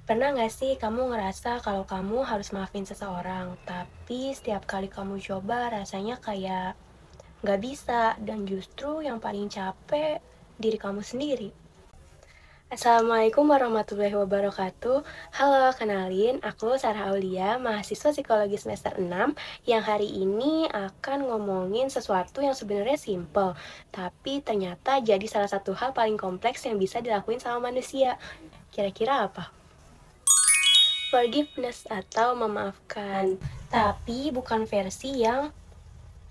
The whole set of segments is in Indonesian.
Pernah nggak sih kamu ngerasa kalau kamu harus maafin seseorang, tapi setiap kali kamu coba rasanya kayak nggak bisa, dan justru yang paling capek diri kamu sendiri? Assalamualaikum warahmatullahi wabarakatuh. Halo, kenalin, aku Sarah Aulia, mahasiswa psikologi semester 6 yang hari ini akan ngomongin sesuatu yang sebenarnya simple, tapi ternyata jadi salah satu hal paling kompleks yang bisa dilakuin sama manusia. Kira-kira apa? Forgiveness atau memaafkan. Tapi bukan versi yang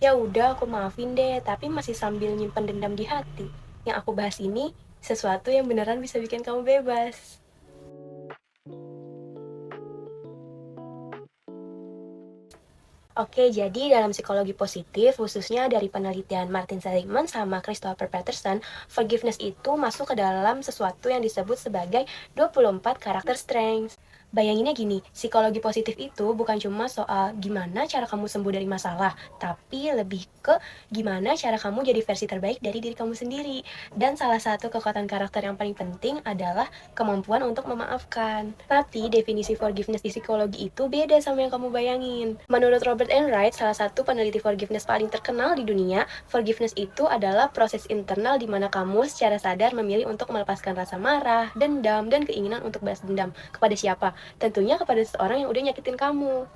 ya udah aku maafin deh, tapi masih sambil nyimpen dendam di hati. Yang aku bahas ini sesuatu yang beneran bisa bikin kamu bebas. Oke, jadi dalam psikologi positif, khususnya dari penelitian Martin Seligman sama Christopher Peterson, forgiveness itu masuk ke dalam sesuatu yang disebut sebagai 24 karakter strengths. Bayanginnya gini, psikologi positif itu bukan cuma soal gimana cara kamu sembuh dari masalah, tapi lebih ke gimana cara kamu jadi versi terbaik dari diri kamu sendiri. Dan salah satu kekuatan karakter yang paling penting adalah kemampuan untuk memaafkan. Tapi definisi forgiveness di psikologi itu beda sama yang kamu bayangin. Menurut Robert Enright, salah satu peneliti forgiveness paling terkenal di dunia, forgiveness itu adalah proses internal di mana kamu secara sadar memilih untuk melepaskan rasa marah, dendam, dan keinginan untuk balas dendam. Kepada siapa? Tentunya kepada seseorang yang udah nyakitin kamu.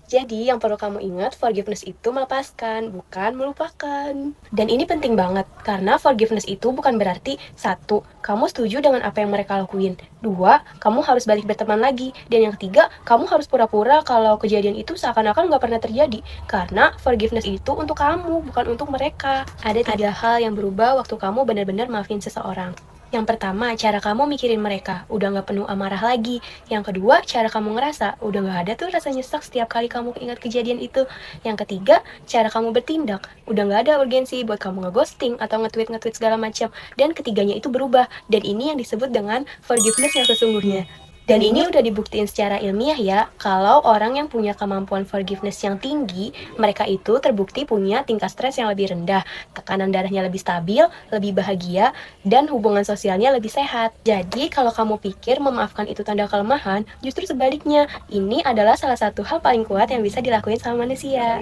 Jadi, yang perlu kamu ingat, forgiveness itu melepaskan, bukan melupakan. Dan ini penting banget, karena forgiveness itu bukan berarti, satu, kamu setuju dengan apa yang mereka lakuin. Dua, kamu harus balik berteman lagi. Dan yang ketiga, kamu harus pura-pura kalau kejadian itu seakan-akan nggak pernah terjadi. Karena forgiveness itu untuk kamu, bukan untuk mereka. Ada 3 hal yang berubah waktu kamu benar-benar maafin seseorang. Yang pertama, cara kamu mikirin mereka, udah gak penuh amarah lagi. Yang kedua, cara kamu ngerasa, udah gak ada tuh rasa nyesek setiap kali kamu ingat kejadian itu. Yang ketiga, cara kamu bertindak, udah gak ada urgensi buat kamu ngeghosting atau nge-tweet segala macam. Dan ketiganya itu berubah, dan ini yang disebut dengan forgiveness yang sesungguhnya. Dan ini udah dibuktiin secara ilmiah ya, kalau orang yang punya kemampuan forgiveness yang tinggi, mereka itu terbukti punya tingkat stres yang lebih rendah, tekanan darahnya lebih stabil, lebih bahagia, dan hubungan sosialnya lebih sehat. Jadi, kalau kamu pikir memaafkan itu tanda kelemahan, justru sebaliknya, ini adalah salah satu hal paling kuat yang bisa dilakuin sama manusia.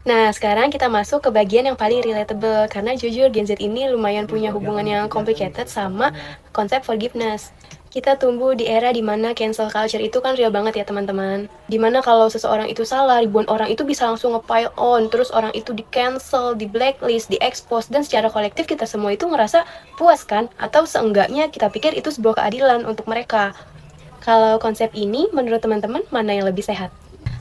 Nah, sekarang kita masuk ke bagian yang paling relatable, karena jujur Gen Z ini lumayan punya hubungan yang complicated sama konsep forgiveness. Kita tumbuh di era dimana cancel culture itu kan real banget ya teman-teman. Dimana kalau seseorang itu salah, ribuan orang itu bisa langsung nge-pile on, terus orang itu di-cancel, di-blacklist, di-expose, dan secara kolektif kita semua itu ngerasa puas kan? Atau seenggaknya kita pikir itu sebuah keadilan untuk mereka. Kalau konsep ini, menurut teman-teman, mana yang lebih sehat?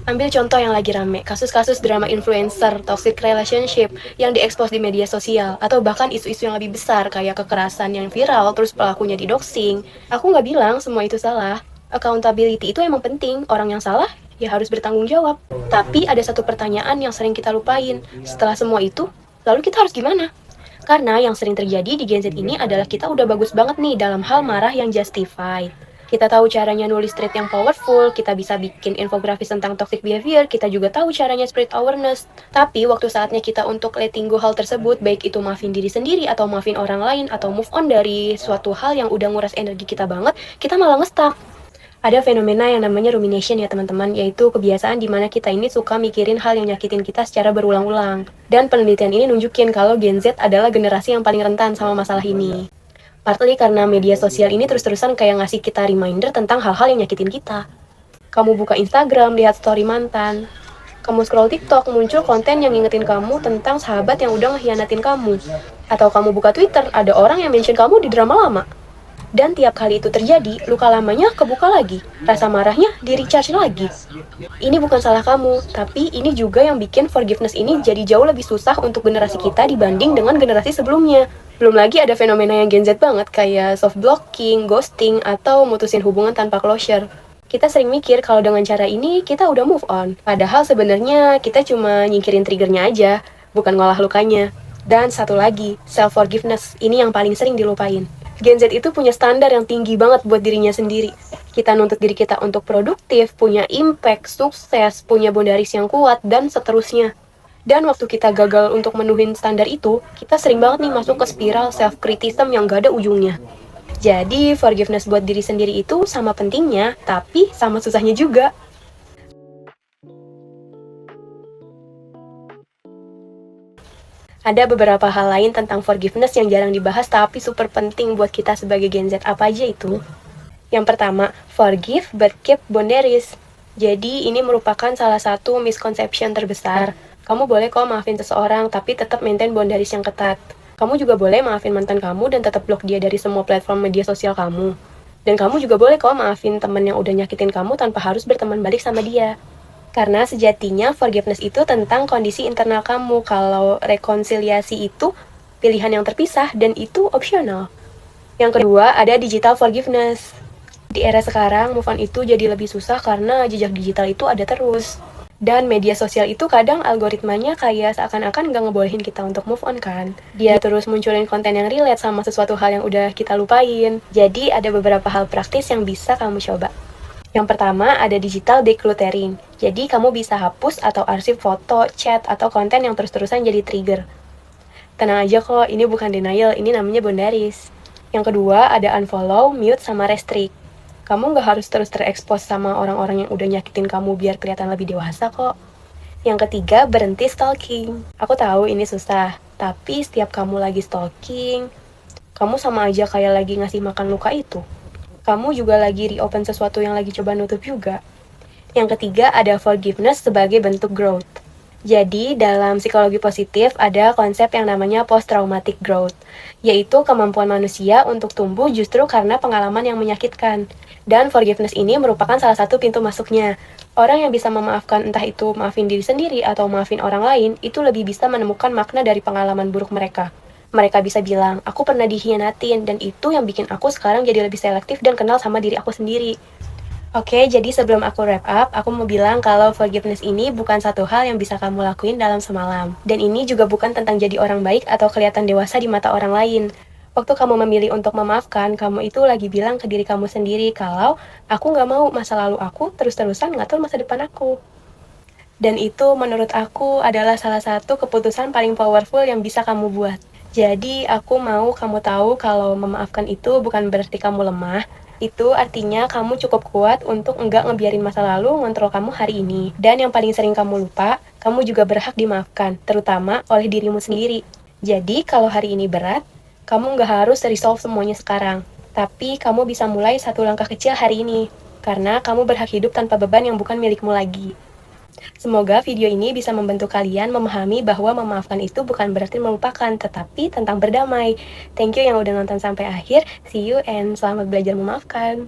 Ambil contoh yang lagi rame, kasus-kasus drama influencer, toxic relationship yang diekspos di media sosial, atau bahkan isu-isu yang lebih besar kayak kekerasan yang viral terus pelakunya didoxing. Aku nggak bilang semua itu salah. Accountability itu emang penting, orang yang salah ya harus bertanggung jawab. Tapi ada satu pertanyaan yang sering kita lupain. Setelah semua itu, lalu kita harus gimana? Karena yang sering terjadi di Gen Z ini adalah kita udah bagus banget nih dalam hal marah yang justify. Kita tahu caranya nulis tweet yang powerful, kita bisa bikin infografis tentang toxic behavior, kita juga tahu caranya spread awareness. Tapi waktu saatnya kita untuk letting go hal tersebut, baik itu maafin diri sendiri atau maafin orang lain atau move on dari suatu hal yang udah nguras energi kita banget, kita malah nge-stuck. Ada fenomena yang namanya rumination ya teman-teman, yaitu kebiasaan di mana kita ini suka mikirin hal yang nyakitin kita secara berulang-ulang. Dan penelitian ini nunjukin kalau Gen Z adalah generasi yang paling rentan sama masalah ini. Partly karena media sosial ini terus-terusan kayak ngasih kita reminder tentang hal-hal yang nyakitin kita. Kamu buka Instagram, lihat story mantan. Kamu scroll TikTok, muncul konten yang ngingetin kamu tentang sahabat yang udah ngehianatin kamu. Atau kamu buka Twitter, ada orang yang mention kamu di drama lama. Dan tiap kali itu terjadi, luka lamanya kebuka lagi. Rasa marahnya di-recharge lagi. Ini bukan salah kamu, tapi ini juga yang bikin forgiveness ini jadi jauh lebih susah untuk generasi kita dibanding dengan generasi sebelumnya. Belum lagi ada fenomena yang Gen Z banget, kayak soft blocking, ghosting, atau mutusin hubungan tanpa closure. Kita sering mikir kalau dengan cara ini kita udah move on. Padahal sebenarnya kita cuma nyingkirin triggernya aja, bukan ngolah lukanya. Dan satu lagi, self-forgiveness. Ini yang paling sering dilupain. Gen Z itu punya standar yang tinggi banget buat dirinya sendiri. Kita nuntut diri kita untuk produktif, punya impact, sukses, punya boundaries yang kuat, dan seterusnya. Dan waktu kita gagal untuk menuhin standar itu, kita sering banget nih masuk ke spiral self-criticism yang gak ada ujungnya. Jadi, forgiveness buat diri sendiri itu sama pentingnya, tapi sama susahnya juga. Ada beberapa hal lain tentang forgiveness yang jarang dibahas tapi super penting buat kita sebagai Gen Z. Apa aja itu? Yang pertama, forgive but keep boundaries. Jadi ini merupakan salah satu misconception terbesar. Kamu boleh kok maafin seseorang tapi tetap maintain boundaries yang ketat. Kamu juga boleh maafin mantan kamu dan tetap block dia dari semua platform media sosial kamu. Dan kamu juga boleh kok maafin temen yang udah nyakitin kamu tanpa harus berteman balik sama dia. Karena sejatinya forgiveness itu tentang kondisi internal kamu. Kalau rekonsiliasi itu pilihan yang terpisah dan itu opsional. Yang kedua, ada digital forgiveness. Di era sekarang, move on itu jadi lebih susah karena jejak digital itu ada terus. Dan media sosial itu kadang algoritmanya kayak seakan-akan nggak ngebolehin kita untuk move on kan. Dia terus munculin konten yang relate sama sesuatu hal yang udah kita lupain. Jadi ada beberapa hal praktis yang bisa kamu coba. Yang pertama, ada digital decluttering. Jadi, kamu bisa hapus atau arsip foto, chat, atau konten yang terus-terusan jadi trigger. Tenang aja kok, ini bukan denial, ini namanya boundaries. Yang kedua, ada unfollow, mute, sama restrict. Kamu nggak harus terus terekspos sama orang-orang yang udah nyakitin kamu biar kelihatan lebih dewasa kok. Yang ketiga, berhenti stalking. Aku tahu ini susah, tapi setiap kamu lagi stalking, kamu sama aja kayak lagi ngasih makan luka itu. Kamu juga lagi reopen sesuatu yang lagi coba nutup juga. Yang ketiga, ada forgiveness sebagai bentuk growth. Jadi, dalam psikologi positif ada konsep yang namanya post-traumatic growth, yaitu kemampuan manusia untuk tumbuh justru karena pengalaman yang menyakitkan. Dan forgiveness ini merupakan salah satu pintu masuknya. Orang yang bisa memaafkan, entah itu maafin diri sendiri atau maafin orang lain, itu lebih bisa menemukan makna dari pengalaman buruk mereka. Mereka bisa bilang, aku pernah dikhianatin, dan itu yang bikin aku sekarang jadi lebih selektif dan kenal sama diri aku sendiri. Oke, jadi sebelum aku wrap up, aku mau bilang kalau forgiveness ini bukan satu hal yang bisa kamu lakuin dalam semalam. Dan ini juga bukan tentang jadi orang baik atau kelihatan dewasa di mata orang lain. Waktu kamu memilih untuk memaafkan, kamu itu lagi bilang ke diri kamu sendiri kalau aku nggak mau masa lalu aku terus-terusan ngatur masa depan aku. Dan itu menurut aku adalah salah satu keputusan paling powerful yang bisa kamu buat. Jadi aku mau kamu tahu kalau memaafkan itu bukan berarti kamu lemah. Itu artinya kamu cukup kuat untuk enggak ngebiarin masa lalu ngontrol kamu hari ini. Dan yang paling sering kamu lupa, kamu juga berhak dimaafkan, terutama oleh dirimu sendiri. Jadi kalau hari ini berat, kamu nggak harus resolve semuanya sekarang. Tapi kamu bisa mulai satu langkah kecil hari ini. Karena kamu berhak hidup tanpa beban yang bukan milikmu lagi. Semoga video ini bisa membantu kalian memahami bahwa memaafkan itu bukan berarti melupakan, tetapi tentang berdamai. Thank you yang udah nonton sampai akhir. See you and selamat belajar memaafkan.